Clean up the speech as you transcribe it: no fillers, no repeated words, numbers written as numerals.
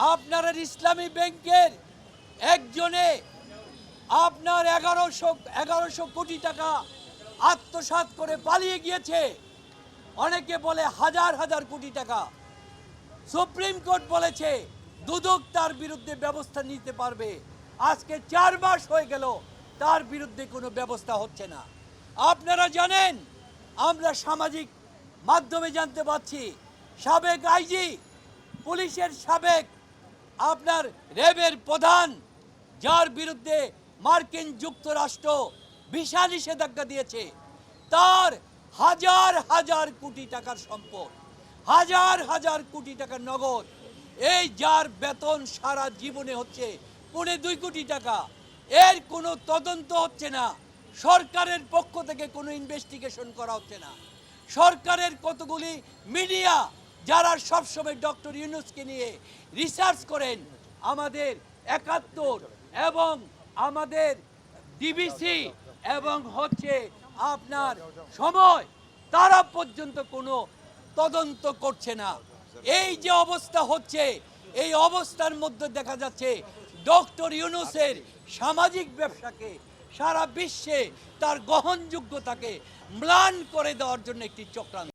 আপনার ইসলামী ব্যাংকের একজনে আপনার 1100 কোটি টাকা আত্মসাৎ করে পালিয়ে গিয়েছে। অনেকে বলে হাজার হাজার কোটি টাকা। সুপ্রিম কোর্ট বলেছে দুদক তার বিরুদ্ধে ব্যবস্থা নিতে পারবে। আজকে 4 মাস হয়ে গেল তার বিরুদ্ধে কোনো ব্যবস্থা হচ্ছে না। আপনারা জানেন, আমরা সামাজিক মাধ্যমে জানতে পাচ্ছি সাবেক আইজি, পুলিশের সাবেক আপনার র্যাবের প্রধান, যার বিরুদ্ধে মার্কিন যুক্তরাষ্ট্র ভিসা নিষেধাজ্ঞা দিয়েছে, তার হাজার হাজার কোটি টাকার সম্পদ, হাজার হাজার কোটি টাকার নগদ, এই যার বেতন সারা জীবনে হচ্ছে 2.25 কোটি টাকা, এর কোনো তদন্ত হচ্ছে না। সরকারের পক্ষ থেকে কোনো ইনভেস্টিগেশন করা হচ্ছে না। সরকারের কতগুলি মিডিয়া যারা সবসময় ডক্টর ইউনূসকে নিয়ে রিসার্চ করেন, আমাদের 71 এবং আমাদের ডিবিসি এবং হচ্ছে আপনার সময়, তারা পর্যন্ত কোনো তদন্ত করছে না। এই যে অবস্থা হচ্ছে, এই অবস্থার মধ্যে দেখা যাচ্ছে ডক্টর ইউনূসের সামাজিক ব্যবসাকে, সারা বিশ্বে তার গ্রহণযোগ্যতাকে ম্লান করে দেওয়ার জন্য একটি চক্রান্ত।